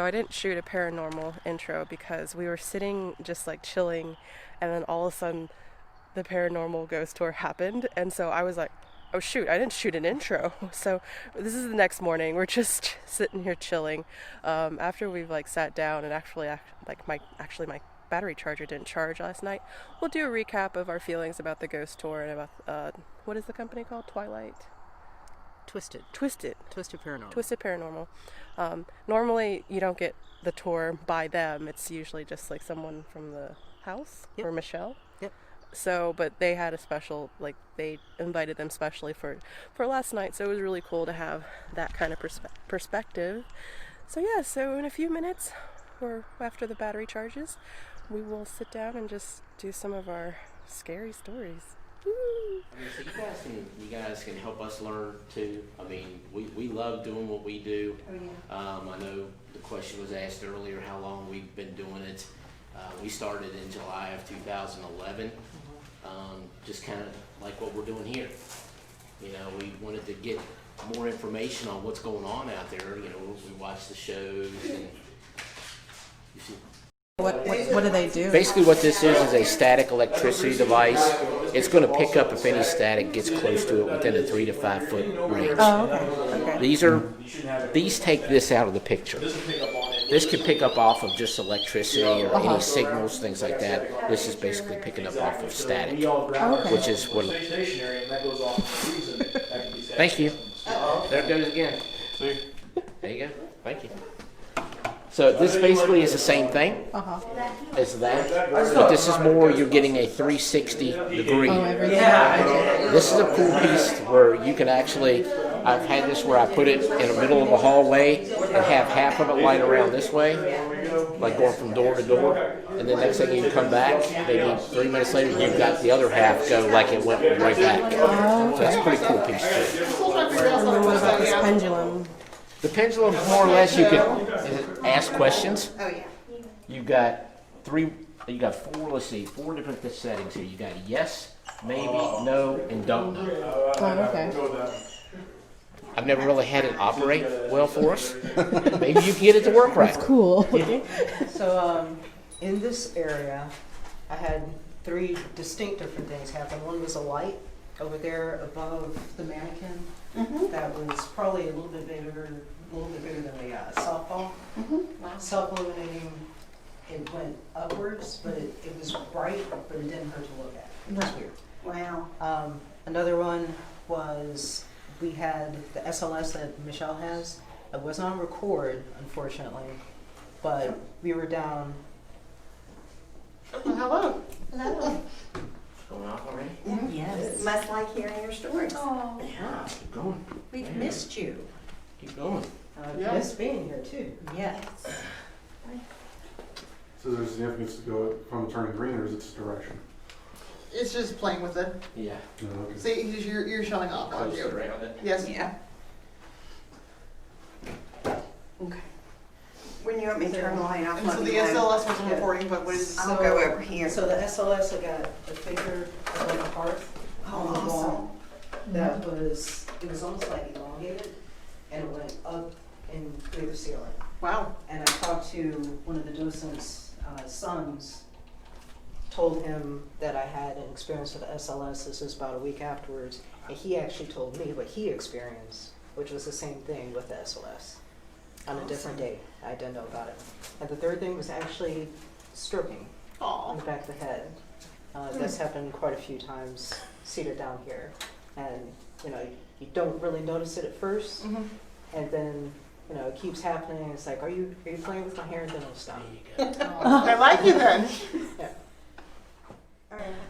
I didn't shoot a paranormal intro because we were sitting just like chilling, and then all of a sudden the paranormal ghost tour happened, and so I was like, oh shoot, I didn't shoot an intro. So this is the next morning. We're just sitting here chilling. After we've like sat down and actually like my battery charger didn't charge last night. We'll do a recap of our feelings about the ghost tour and about what is the company called? Twisted Paranormal. Normally you don't get the tour by them. It's usually just like someone from the house or Michelle. Yep. So, but they had a special, like they invited them specially for last night. So it was really cool to have that kind of perspective. So yeah, so in a few minutes, or after the battery charges, we will sit down and just do some of our scary stories. Woo! So you guys can help us learn too. I mean, we love doing what we do. Oh, yeah. I know the question was asked earlier how long we've been doing it. We started in July of 2011, just kind of like what we're doing here. You know, we wanted to get more information on what's going on out there. You know, we watch the shows and you see. What do they do? Basically what this is a static electricity device. It's going to pick up if any static gets close to it within a 3 to 5 foot range. Oh, okay. These take this out of the picture. This can pick up off of just electricity or any signals, things like that. This is basically picking up off of static, which is what. Thank you. There it goes again. There you go. Thank you. So this basically is the same thing as that, but this is more, you're getting a 360 degree. This is a cool piece where you can actually, I've had this where I put it in the middle of a hallway and have half of it light around this way, like going from door to door, and then next thing you come back, maybe 3 minutes later, you've got the other half go like it went right back. So that's a pretty cool piece too. And then what about this pendulum? The pendulum, more or less, you can ask questions. Oh, yeah. You've got four different settings here. You got yes, maybe, no, and don't know. Oh, okay. I've never really had it operate well for us. Maybe you can get it to work right. That's cool. So in this area, I had 3 distinct different things happen. One was a light over there above the mannequin. That was probably a little bit bigger than the softball. Self illuminating. It went upwards, but it was bright, but it didn't hurt to look at. It was weird. Wow. Another one was we had the SLS that Michelle has. It was on record, unfortunately, but we were down. Hello. Going off already? Yes. Must like hearing your stories. Oh, Yeah, keep going. we've missed you. Keep going. Miss being here too. Yes. So there's significance to go from turning green, or is it just direction? It's just playing with it. Yeah. No, okay. See, you're showing off on Close you. around it. Yes. Yeah. Okay. When you want me to turn the light off, And let so me the know. SLS wasn't recording, but what is? I'll go over here. So the SLS, I got a figure of like a heart on the wall. That was, it was almost like elongated, and it went up and through the ceiling. Wow. And I talked to one of the docent's sons, told him that I had an experience with the SLS. This was about a week afterwards, and he actually told me what he experienced, which was the same thing with the SLS on a different day. I didn't know about it. And the third thing was actually stroking on the back of the head. That's happened quite a few times, seated down here. And, you know, you don't really notice it at first, and then, you know, it keeps happening. It's like, are you playing with my hair? And then it'll stop. I like you then. Yeah.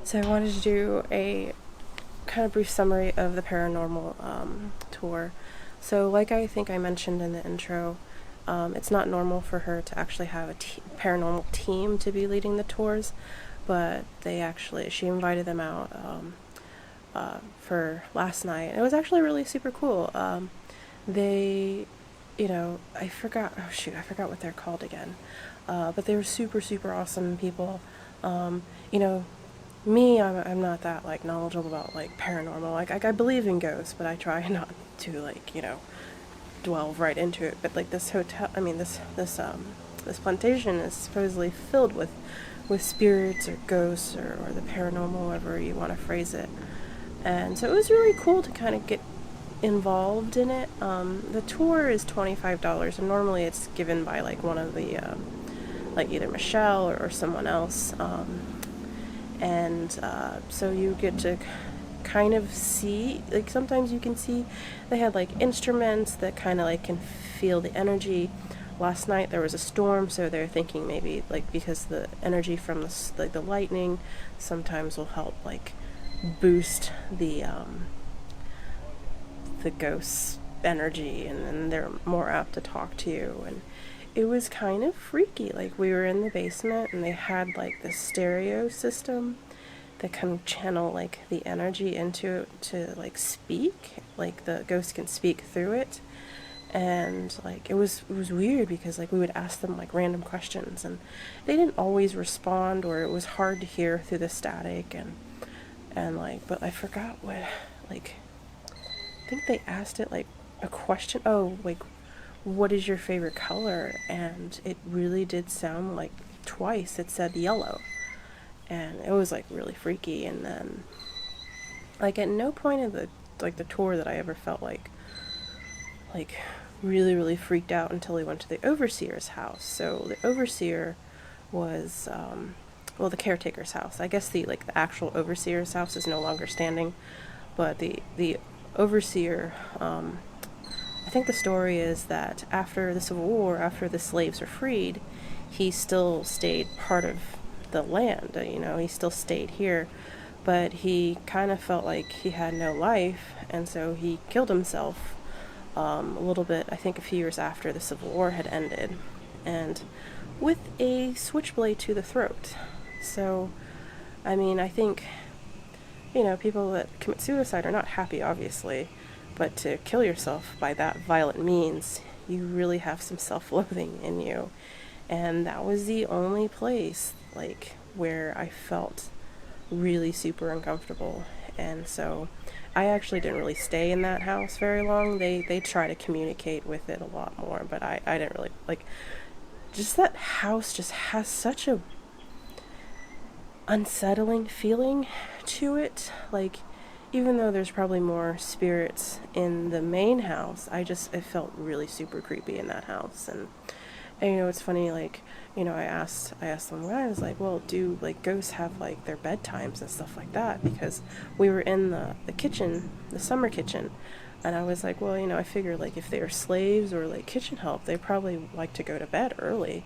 So I wanted to do a kind of brief summary of the paranormal tour. So like I think I mentioned in the intro, it's not normal for her to actually have a paranormal team to be leading the tours, but she invited them out for last night. And it was actually really super cool. They, you know, I forgot what they're called again. But they were super, super awesome people. You know, me, I'm not that like knowledgeable about like paranormal. Like I believe in ghosts, but I try not to like, you know, delve right into it, but like this hotel, I mean this plantation is supposedly filled with spirits or ghosts or the paranormal, however you want to phrase it. And so it was really cool to kind of get involved in it. The tour is $25, and normally it's given by like one of the like either Michelle or someone else. So you get to kind of see, like sometimes you can see they had like instruments that kind of like can feel the energy. Last night there was a storm, so they're thinking maybe like because the energy from the lightning sometimes will help like boost the ghost's energy, and then they're more apt to talk to you. And it was kind of freaky. Like we were in the basement and they had like this stereo system that can channel like the energy into it to like speak, like the ghost can speak through it. And like it was weird because like we would ask them like random questions and they didn't always respond, or it was hard to hear through the static. And like, but I forgot what, like I think they asked it like a question, oh, like what is your favorite color? And it really did sound like twice it said yellow. And it was like really freaky. And then like at no point in the tour that I ever felt like really freaked out until we went to the overseer's house. So the overseer was the caretaker's house. I guess the actual overseer's house is no longer standing, but the overseer, I think the story is that after the Civil War, after the slaves were freed, he still stayed part of the land, he still stayed here, but he kind of felt like he had no life, and so he killed himself a little bit, I think a few years after the Civil War had ended, and with a switchblade to the throat. So, I mean, I think, people that commit suicide are not happy, obviously, but to kill yourself by that violent means, you really have some self-loathing in you. And that was the only place, where I felt really super uncomfortable. And so I actually didn't really stay in that house very long. They try to communicate with it a lot more, but I didn't really, just that house just has such a unsettling feeling to it. Even though there's probably more spirits in the main house, it felt really super creepy in that house. And it's funny, I asked them, I was like, well, do ghosts have their bedtimes and stuff like that? Because we were in the kitchen, the summer kitchen, and I was like, well, I figure if they were slaves or kitchen help, they probably like to go to bed early,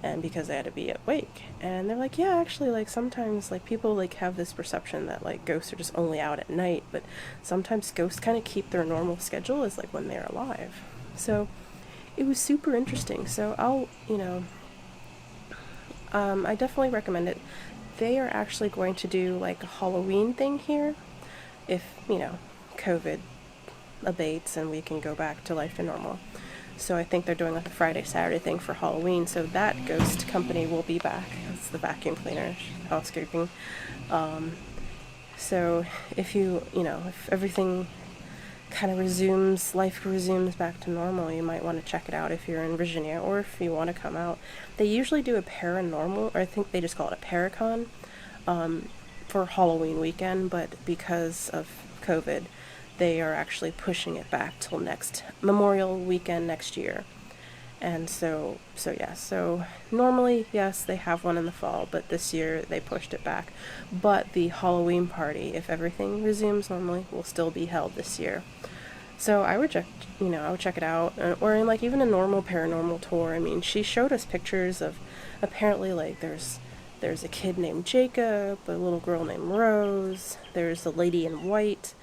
and because they had to be awake. And they're like, yeah, actually, sometimes people have this perception that ghosts are just only out at night, but sometimes ghosts kind of keep their normal schedule as when they're alive. So it was super interesting. So I'll, I definitely recommend it. They are actually going to do a Halloween thing here if, COVID abates and we can go back to life to normal. So I think they're doing a Friday, Saturday thing for Halloween. So that ghost company will be back. It's the vacuum cleaner, housekeeping. So if if everything kind of life resumes back to normal, you might want to check it out if you're in Virginia, or if you want to come out. They usually do a paranormal, or I think they just call it a paracon, for Halloween weekend, but because of COVID, they are actually pushing it back till next Memorial weekend next year. And so normally, yes, they have one in the fall, but this year they pushed it back. But the Halloween party, if everything resumes normally, will still be held this year. So I would check it out, or in even a normal paranormal tour. I mean, she showed us pictures of, apparently there's a kid named Jacob, a little girl named Rose, there's a lady in white,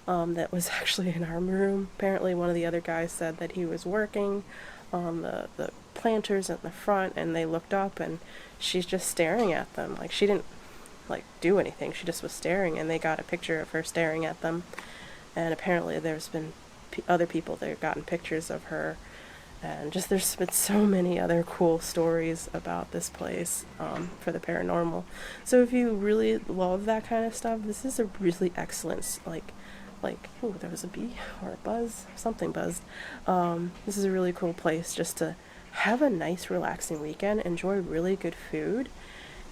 that was actually in our room. Apparently one of the other guys said that he was working on the planters in the front, and they looked up and she's just staring at them. She didn't do anything, she just was staring, and they got a picture of her staring at them. And apparently there's been other people that have gotten pictures of her, and just there's been so many other cool stories about this place for the paranormal. So if you really love that kind of stuff, this is a really excellent like, ooh, there was a bee or a buzz, something buzzed. This is a really cool place just to have a nice relaxing weekend, enjoy really good food,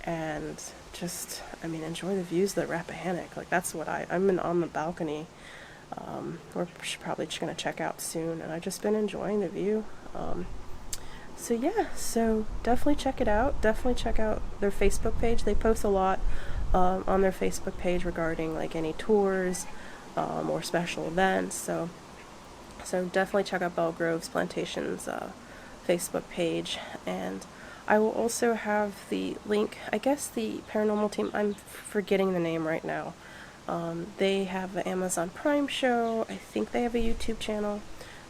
and just, I mean, enjoy the views of the Rappahannock. Like, that's what I'm on the balcony. We're probably just gonna check out soon, and I've just been enjoying the view. So yeah, so definitely check it out. Definitely check out their Facebook page. They post a lot on their Facebook page regarding like any tours or special events. So definitely check out Belle Grove's Plantation's Facebook page, and I will also have the link. I guess the paranormal team, I'm forgetting the name right now. They have an Amazon Prime show. I think they have a YouTube channel.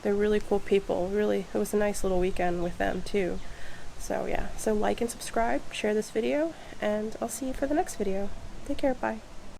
They're really cool people. Really, it was a nice little weekend with them too. So yeah, so like and subscribe, share this video, and I'll see you for the next video. Take care, bye.